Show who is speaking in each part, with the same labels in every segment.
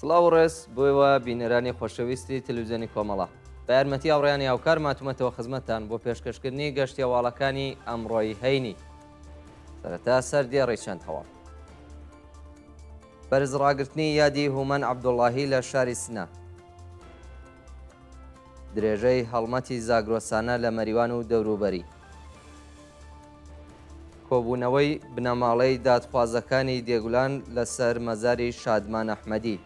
Speaker 1: سڵاو ڕێز بۆیەوە بینەرانی خۆشەویستی تەلەڤیزیۆنی کۆمەڵە بە یارمەتی هاوڕێیانی هاوکار ماتومەتەوە خزمەتتان بۆ پێشکەشکردنی گەشتی هەواڵەکانی ئەمڕۆی هەینی. سەرەتا سەردێڕی چەند هەواڵ. بەرز ڕاگررتنی یادی هومەن عەبدوڵڵاهی لە شاری سنە. درێژەی هەڵمەتی زاگرۆسانە لە مەریوان و دەوروبەری. کۆبوونەوەی بنەماڵەی دادخوازەکانی دێگولان لەسەر مەزاری شادمان ئەحمەدی.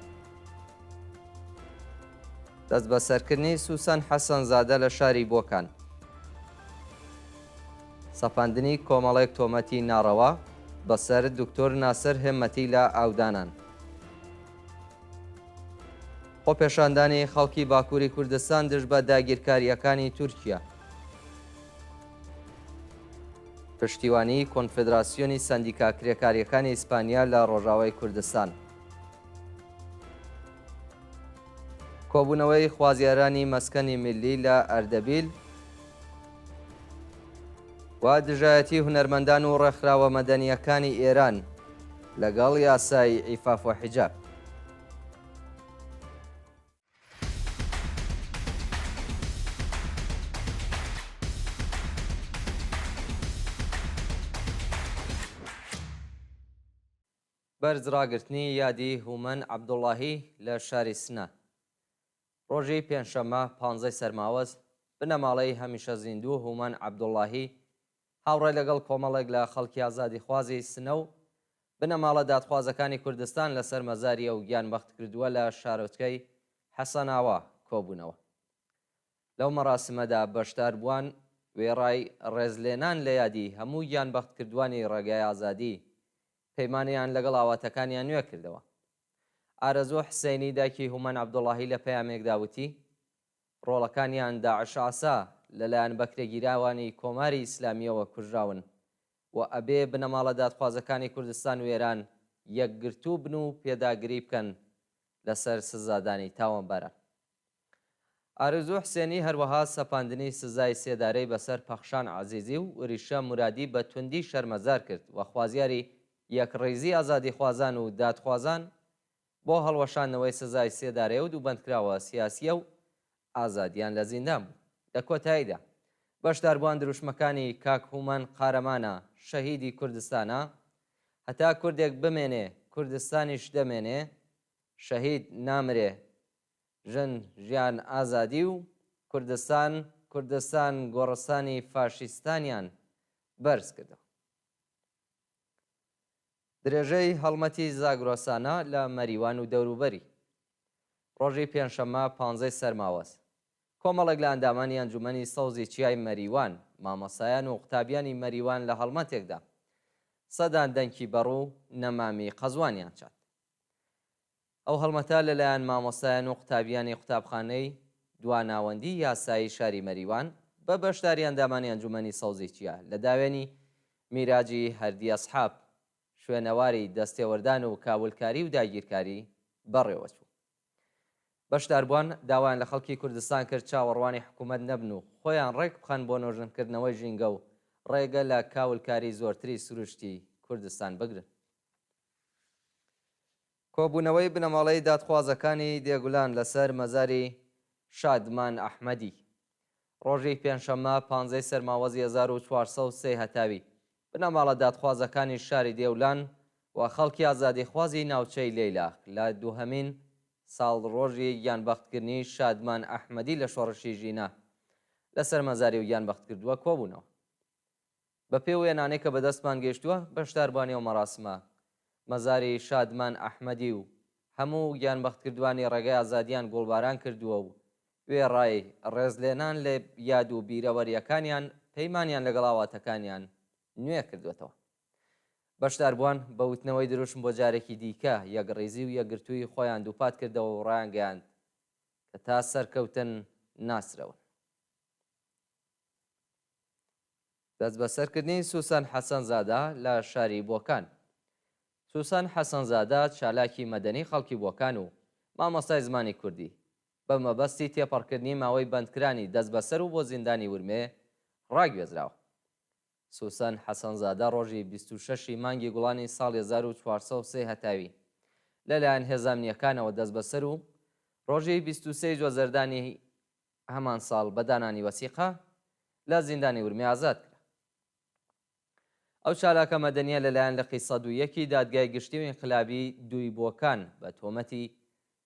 Speaker 1: دەست بە سەرکردنی سوسان حەسەنزادە لە شاری بۆکان. سەپاندنی کۆمەڵێک تۆمەتی ناڕەوا بەسەر دکتۆر ناسر هێمەتی لە ئاودانان. خۆپێشاندانی خەڵکی باکووری کوردستان دژ بە داگیرکاریەکانی تورکیا. پشتیوانی کۆنفدراسیۆنی سەندیکا کرێکاریەکانی ئیسپانیا لە ڕۆژاوای کوردستان. کۆبوونەوەی خوازیارانی مەسکەنی میلی لە ئەردەبیل و دژایەتی هونەرمەندان و ڕێکخراوە مەدەنیەکانی ئێران لەگەڵ یاسای عیفاف و حیجاب. بەرز ڕاگررتنی یادی هومەن عەبدوڵڵاهی لە شاری سنە. ڕۆژی پێنجشەممە 15 سەرماوەز بنەماڵەی هەمیشە زیندوو هومەن عەبدوڵڵاهی هاوڕێ لەگەڵ کۆمەڵێک لە خەڵکی ئازادی خوازی سنە و بنەماڵە دادخوازەکانی کوردستان لەسەر مەزاریە و گیانبەخت کردووە لە شارۆچکەی حەسەناوە کۆبوونەوە. لەو مەراسمەدا بەشدار بووان وێڕای ڕێزلێنان لە یادی هەموو گیانبەخت کردوانی ڕێگای ئازادی پەیمانیان لەگەڵ ئاواتەکانیان نوێ کردەوە. ئارەزوو حسێنی دایکی هومەن عەبدوڵڵاهی لە پەیامێکدا وتی ڕۆڵەکانیان داعش ئاسا لەلایەن بەکرێگیراوانی کۆماری ئیسلامیەوە کوژراون و ئەبێ بنەماڵە دادخوازەکانی کوردستان و ئێران یەکگرتوو بن و پێداگری بکەن لەسەر سزادانی تاوانباران. ئارەزوو حسێنی هەروەها سەپاندنی سزای سێدارەی بەسەر پەخشان عەزیزی و ریشە مورادی بە توندی شەرمەزار کرد و خوازیاری یەکڕێزی ئازادی خوازان و دادخوازان بۆ هەڵوەشانەوەی سزای سێدارەیە و دووبەندکراوە سیاسیە و ئازادیان لە زیندان بوو. لە کۆتاییدا بەشداربووان دروشمەکانی کاک هومەن قارەمانە شەهیدی کوردستانە، هەتا کوردێک بمێنێ کوردستانیش دەمێنێ، شەهید نامرێ ژن ژیان ئازادی و کوردستان گۆڕستانی فاشیستانیان بەرز کردەوە. درێژەی هەڵمەتی زاگرۆسانە لە مەریوان و دەوروبەری. ڕۆژی پێنجشەممە 15 سەرماوەز کۆمەڵێک لە ئەندامانی ئەنجومەنی سەوزی چیای مەریوان، مامۆسایان و قوتابیانی مەریوان لە هەڵمەتێکدا سەدان دەنکی بەڕوو نەمامی قەزوانیان چات. ئەو هەڵمەتە لەلایەن مامۆسایان و قوتابیانی قوتابخانەی دواناوەندی یاسایی شاری مەریوان بە بەشداری ئەندامانی ئەنجومەنی سەوزی چیا لە داوێنی میراجی هەردی ئەسحاب شوێنەواری دەستێوەردان و کاولکاری و داگیرکاری بەڕێوەچوو. بەشداربووان داوایان لە خەڵکی کوردستان کرد چاوەڕوانی حکوومەت نەبن و خۆیان ڕێک بخەن بۆ نۆژنکردنەوەی ژینگە و ڕێگە لە کاولکاری زۆرتری سروشتی کوردستان بگرن. کۆبوونەوەی بنەماڵەی دادخوازەکانی دێگولان لەسەر مەزاری شادمان ئەحمەدی. ڕۆژی پێنجشەممە 15 سەرماوەزی 1403 هەتاوی بنەماڵە دادخوازەکانی شاری دێولان و خەڵکی ئازادی خوازی ناوچەی لەیلاق لە دووهەمین ساڵ ڕۆژی گیانبەختکردنی شادمان ئەحمەدی لە شۆڕشی ژینە لەسەر مەزاری و گیانبەخت کردووە کۆبوونەوە. بە پێی وێنانەی کە بەدەستمان گەیشتووە بەشداربوانی ئەو مەراسمە مەزاری شادمان ئەحمەدی و هەموو گیانبەختکردوانی ڕێگای ئازادیان گۆڵباران کردووە و وێڕای ڕێزلێنان لە یاد و بیرەوەریەکانیان پەیمانیان لەگەڵ ئاواتەکانیان نوێ کردوێتەوە. بەشداربووان بە وتنەوەی دروشم بۆ جارێکی دیکە یەکڕێزی و یەکگرتووی خۆیان دووپات کردەوە و ڕایانگەیاند کە تا سەرکەوتن ناسرەون. دەست بە سەرکردنی سوسان حەسەنزادە لە شاری بۆکان. سوسان حەسەنزادە چالاکی مەدەنی خەڵکی بۆکان و مامۆستای زمانی کوردی بە مەبەستی تێپەڕکردنی ماوەی بەندکرانی دەست بەسەر و بۆ زیندانی ورمێ ڕاگوێزراوە. سوسان حەسەنزادە ڕۆژی 26 مانگی گوڵانی ساڵی 1403 هەتاوی لەلایەن هێزانیەکانەوە دەست بەسەر و ڕۆژی 23 جۆزەردانی هەمان ساڵ بە دانانی وەسیقە لە زیندانی ورمی ئازاد کرا. ئەو چالاکە مەدەنیە لەلایەن لە قی 101 دادگای گشتی و ئینقلابی دووی بۆکان بە تۆمەتی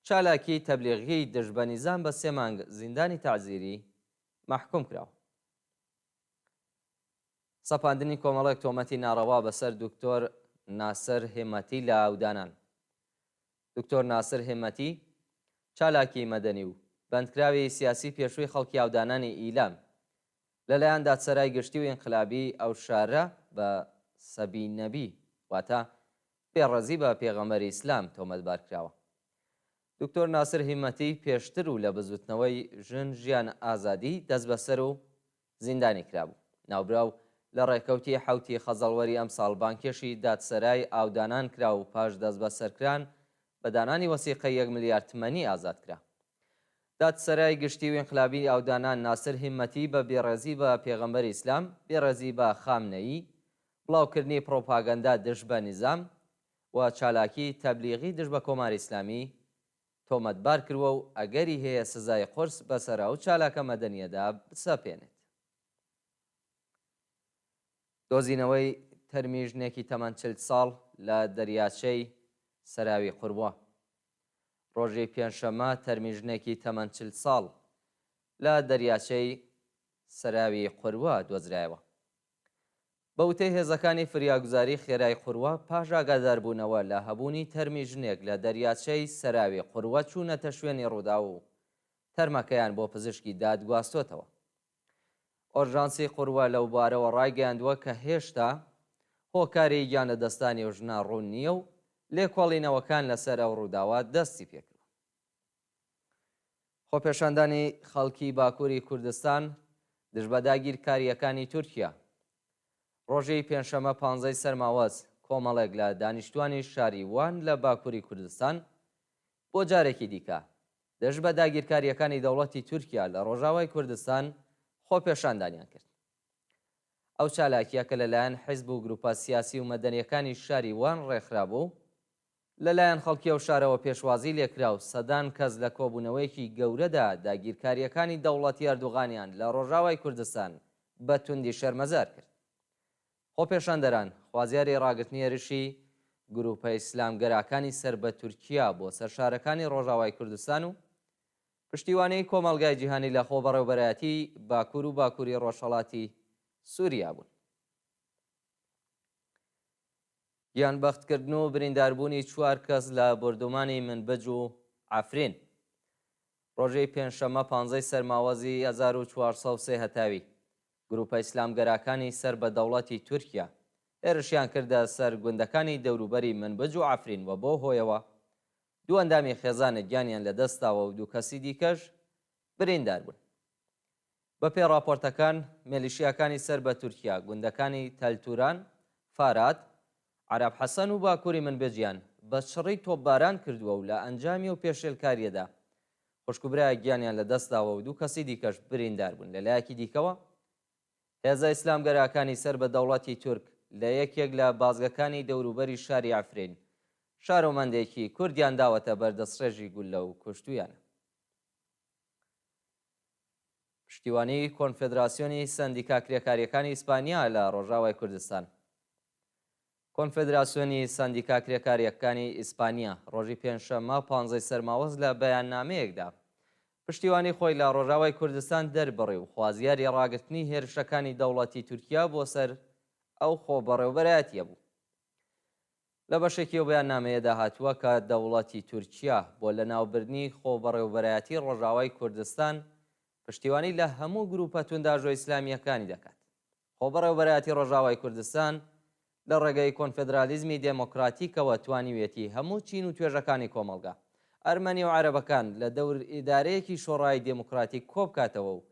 Speaker 1: چالاکی تەبلیغی دژ بە نیزام بە 3 مانگ زیندانی تەعزیری مەحکوم کراوە. سەپاندنی کۆمەڵێک تۆمەتی ناڕەوا بەسەر دکتۆر ناسر هێمەتی لە ئاودانان. دکتۆر ناسر هێمەتی چالاکی مەدەنی و بەندکراوی سیاسی پێشووی خەڵکی ئاودانانی ئیلام لەلایەن دادسەرای گشتی و ئینقلابی ئەو شارە بە سەبی نەبی واتە پێڕەزی بە پێغەمبەری ئیسلام تۆمەتبار کراوە. دکتۆر ناسر هێمەتی پێشتر و لە بزوتنەوەی ژن ژیان ئازادی دەست بەسەر و زیندانی کرابوو. ناوبراو لە ڕێکەوتی حوتی خەزەڵوەری ئەم ساڵ بانکێشی دادسەرای ئاودانان کرا و پاش دەست بەسەرکران بە دانانی وەسیقەی 1 ملیار تمەنی ئازاد کرا. دادسەرای گشتی و ئینقلابی ئاودانان ناسر هێمەتی بە بێڕێزی بە پێغەمبەری ئیسلام، بێڕێزی بە خامنەیی، بڵاوکردنی پرۆپاگەندا دژ بە نیزام و چالاکی تەبلیغی دژ بە کۆماری ئیسلامی تۆمەتبار کردووە و ئەگەری هەیە سزای قورس بەسەر ئەو چالاکە مەدەنیەدا بسەپێنێت. دۆزینەوەی تەرمیژنێکی تەمەن 40 ساڵ لە دەریاچەی سەراوی قوربووە. ڕۆژی پێنجشەممە تەرمیژنێکی تەمەن 40 ساڵ لە دەریاچەی سەراوی قوربووە دۆزرایەوە. بە وتەی هێزەکانی فریاگوزاری خێرای قوربووە پاش ئاگاداربوونەوە لە هەبوونی تەرمیژنێک لە دەریاچەی سەراوی قوربووە چوونەتە شوێنی ڕوودا و تەرمەکەیان بۆ پزیشکی دادگواستوتەوە. ئۆرژانسی قوربووە لەو بارەوە ڕایگەیاندووە کە هێشتا هۆکاری گیان لە دەستانی ژنا ڕوون نییە و لێکۆڵینەوەکان لەسەر ئەو ڕووداوە دەستی پێکردوە. خۆپێشاندانی خەڵکی باکووری کوردستان دژ بە داگیرکاریەکانی تورکیا. ڕۆژی پێنجشەممە 15 سەرماوەز کۆمەڵێک لە دانیشتوانی شاری وان لە باکووری کوردستان بۆ جارێکی دیکە دژ بە داگیرکاریەکانی دەوڵەتی تورکیا لە ڕۆژاوای کوردستان خۆپێشاندانیان کرد. ئەو چالاکیە کە لەلایەن حیزب و گروپە سیاسی و مەدەنیەکانی شاری وان ڕێکخرابوو لەلایەن خەڵکی ئەو شارەوە پێشوازی لێکرا و سەدان کەس لە کۆبوونەوەیەکی گەورەدا داگیرکاریەکانی دەوڵەتی ئەردوغانیان لە ڕۆژاوای کوردستان بە توندی شەرمەزار کرد. خۆپێشاندەران خوازیاری ڕاگررتنی ێرشی گروپە ئیسلامگەراکانی سەر بە تورکیا بۆ سەرشارەکانی ڕۆژاوای کوردستان و پشتیوانەی کۆمەلگای جیهانی لە خۆبەڕێوەبەرایەتی باکوور و باکووری ڕۆژهەڵاتی سووریا بوون. گیانبەختکردن و برینداربوونی 4 کەس لە بردومانی منبەج و عەفرین. ڕۆژەی پێنجشەممە 15 سەرماوەزی 1403 هەتاوی گروپە ئیسلامگەراکانی سەر بە دەوڵەتی تورکیا هێرشیان کردە سەر گوندەکانی دەوروبەری منبەج و عەفرین و بۆ هۆیەوە دوو ئەندامی خێزانە گیانیان لەدەستاوە و 2 کەسی دیکەش بریندار بوون. بەپێی راپۆرتەکان مێلیشیاکانی سەر بە تورکیا گوندەکانی تەلتوران، فارات، عەرەب حەسەن و باکووری منبەجیان بە چڕی تۆپباران کردووە و لە ئەنجامی و پێشێلکاریەدا خوشکوبرای گیانیان لەدەستاوە و 2 کەسی دیکەش بریندار بوون. لەلایەکی دیکەوە هێزە ئیسلامگەراکانی سەر بە دەوڵەتی تورک لە یەکێک لە بازگەکانی دەوروبەری شاری عەفرین شارۆمەندێکی کوردیان داوەتە بەردەستڕێژی گولە و کوشتویانە. پشتیوانی کۆنفێدراسیۆنی سەندیکا کرێکاریەکانی ئیسپانیا لە ڕۆژاوای کوردستان. کۆنفێدراسیۆنی سەندیکا کرێکاریەکانی ئیسپانیا ڕۆژی پێنجشەممە 15 سەرماوەز لە بەیاننامەیەکدا پشتیوانی خۆی لە ڕۆژاوای کوردستان دەربڕی و خوازیاری ڕاگررتنی هێرشەکانی دەوڵەتی تورکیا بۆ سەر ئەو خۆبەڕێوەبەرایەتیە بوو. لە بەشێکی ئەو بەیاننامەیەدا هاتووە کە دەوڵەتی تورکیا بۆ لەناوبردنی خۆبەڕێوەبەرایەتی ڕۆژاوای کوردستان پشتیوانی لە هەموو گروپە تونداژۆ ئیسلامیەکانی دەکات. خۆبەڕێوەبەرایەتی ڕۆژاوای کوردستان لە ڕێگەی کۆنفێدرالیزمی دێمۆکراتیکەوە توانیوێتی هەموو چین و توێژەکانی کۆمەڵگا ئەرمەنی و عەرەبەکان لە دەور ئیدارەیەکی شۆڕایی دێموکراتیک کۆبکاتەوە و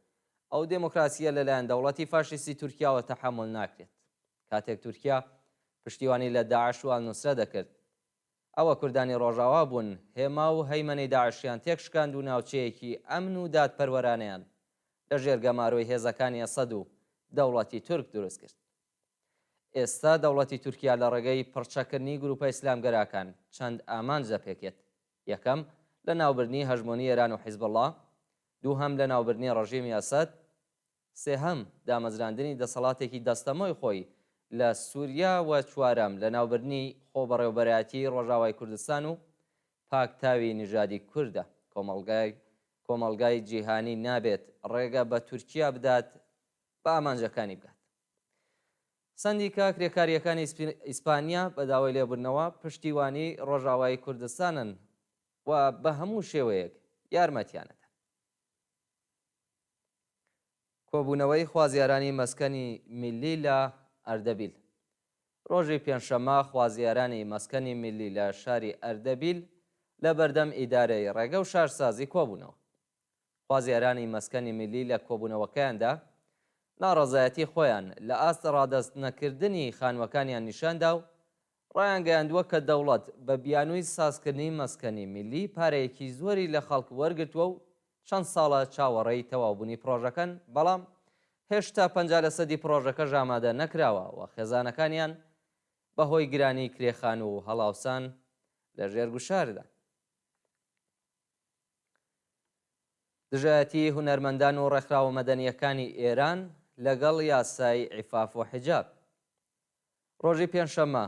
Speaker 1: ئەو دێموکراسیە لەلایەن دەوڵەتی فاشیستی تورکیاوە تەحەموڵ ناکرێت. کاتێک تورکیا پشتیوانی لە داعش و ئەلنوسرە دەکرد ئەوە کوردانی ڕۆژاوا بوون هێما و هەیمەنەی داعشیان تێکشکاند و ناوچەیەکی ئەمن و دادپەروەرانەیان لە ژێر گەماروی هێزەکانی ئەسەد و دەوڵەتی تورک دروست کرد. ئێستا دەوڵەتی تورکیا لە ڕێگەی پڕچەکردنی گروپە ئیسلامگەراکان چەند ئامانجە پێکێت. یەکەم لە ناوبردنی هەژمۆنی ئێران و حیزبڵڵا، دووهەم لە ناوبردنی ڕەژیمی ئەسەد، سێهەم دامەزراندنی دەسەڵاتێکی دەستەمۆی خۆی لە سووریا و چوارەم لە ناوبردنی خۆبەڕێوەبەرایەتی ڕۆژاوای کوردستان و پاکتاوی نژادی کووردە. کۆمەڵگای جیهانی نابێت ڕێگە بە تورکیا بدات بە ئامانجەکانی بگات. سندیکا کرێکاریەکانی ئیسپانیا بە داوای لێبوردنەوە پشتیوانی ڕۆژاوای کوردستانن و بە هەموو شێوەیەک یارمەتیانەدا. کۆبوونەوەی خوازیارانی مەسکەنی میلی لە ئەردەبیل. ڕۆژی پێنجشەممە خوازیارانی مەسکەنی میلی لە شاری ئەردەبیل لە بەردەم ئیدارەی ڕێگە و شارسازی کۆبوونەوە. خوازیارانی مەسکەنی میلی لە کۆبوونەوەکەیاندا ناڕەزایەتی خۆیان لە ئاست ڕادەست نەکردنی خانووەکانیان نیشاندا و ڕایان گەیاندووە کە دەوڵەت بە بیانووی سازکردنی مەسکەنی میلی پارەیەکی زۆری لە خەڵک وەرگرتووە و چەند ساڵە چاوەڕێی تەواوبوونی پرۆژەکەن، بەڵام هێشتا 50% پرۆژەکە ئامادە نەکراوە و خێزانەکانیان بەهۆی گرانی کرێخان و هەڵاوسان لە ژێرگوشاردا. دژایەتی هونەرمەندان و ڕێکخراوە مەدەنیەکانی ئێران لەگەڵ یاسای عیفاف و حیجاب. ڕۆژی پێنجشەممە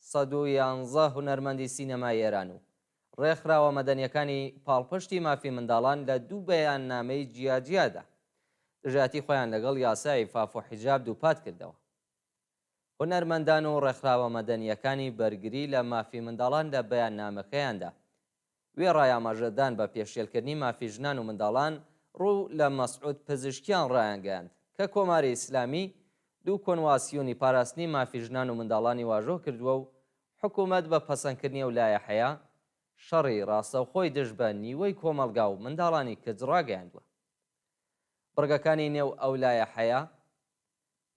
Speaker 1: 111 هونەرمەندی سینەمای ئێران و ڕێکخراوە مەدەنیەکانی پاڵپشتی مافی منداڵان لە دوو بەیاننامەی جیاجیادا دژایەتی خۆیان لەگەڵ یاسای عیفاف و حیجاب دووپات کردەوە. هونەرمەندان و ڕێکخراوە مەدەنیەکانی بەرگری لە مافی منداڵان لە بەیاننامەکەیاندا وێ ڕایاماژەدان بە پێشێلکردنی مافی ژنان و منداڵان ڕوو لە مەسعود پزیشکیان ڕایانگەاند کە کۆماری ئیسلامی دوو کۆنواسیۆنی پاراستنی مافی ژنان و منداڵانی واژۆ کردووە و حکوومەت بە پەسەندکردنی ئەولایەحەیە شەڕی ڕاستەوخۆی دژ بە نیوەی کۆمەلگا و منداڵانی کچ ڕاگەیاندووە. بڕگەکانی نێو ئەولایەحەیە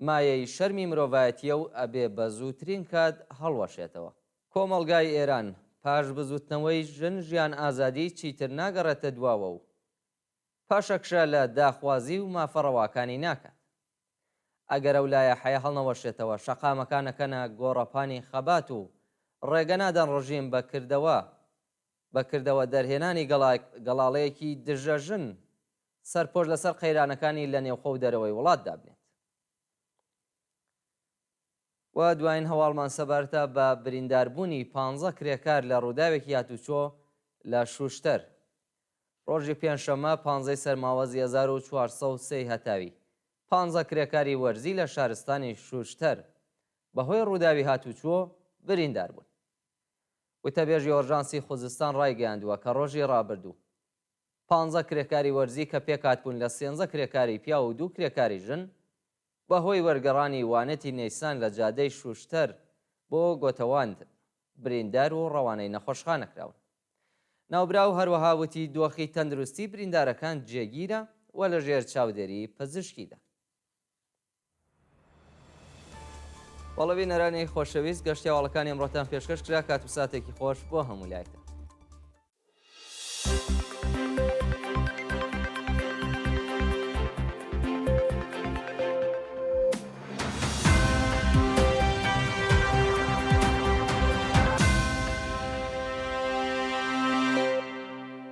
Speaker 1: مایەی شەرمی مرۆڤایەتیە و ئەبێ بە زووترین کات هەڵوەشێتەوە. کۆمەلگای ئێران پاش بزوتنەوەی ژن ژیان ئازادی چیتر ناگەڕێتە دواوە و پاشەکشە لە داخوازی و مافەڕەواکانی ناکات. ئەگەر ئەولایەحەیە هەڵنەوەشێتەوە شەقامەکانەکەنە گۆڕەپانی خەبات و ڕێگەنادان ڕژیم بەکردەوە دەرهێنانی گەڵاڵەیەکی دژەژن سەرپۆش لەسەر قەیرانەکانی لە نێوخۆ و دەرەوەی وڵات دابنێت. و دوایین هەواڵمان سەبارەتە بە برینداربوونی 15 کرێکار لە ڕووداوێکی هاتوچۆ لە شوشتەر. ڕۆژی پێنجشەممە 15 سەرماوەزی 1403 هەتاوی 15 کرێکاری وەرزی لە شارستانی شوشتەر بەهۆی ڕووداوی هاتوچۆ بریندار بوون. وتەبێژی ئۆرژانسی خوزستان ڕایگەیاندووە کە ڕۆژی ڕابردوو 15 کرێکاری وەرزی کە پێکهاتبوون لە 13 کرێکاری پیا و 2 کرێکاری ژن بەهۆی وەرگەڕانی وانەتی نەیسان لە جادەی شوشتەر بۆ گۆتەواند بریندار و ڕەوانەی نەخۆشخانە کراون. ناوبراو هەروەها وتی دۆخی تەندروستی بریندارەکان جێگیرە و لە ژێر چاودێری پزیشکیدا. وەڵەوی نەرانی خۆشەویست گەشتیاواڵەکانی ئەمڕۆتان پێشکەش کرا. کات و ساتێکی خۆش بۆ هەموو لایتان.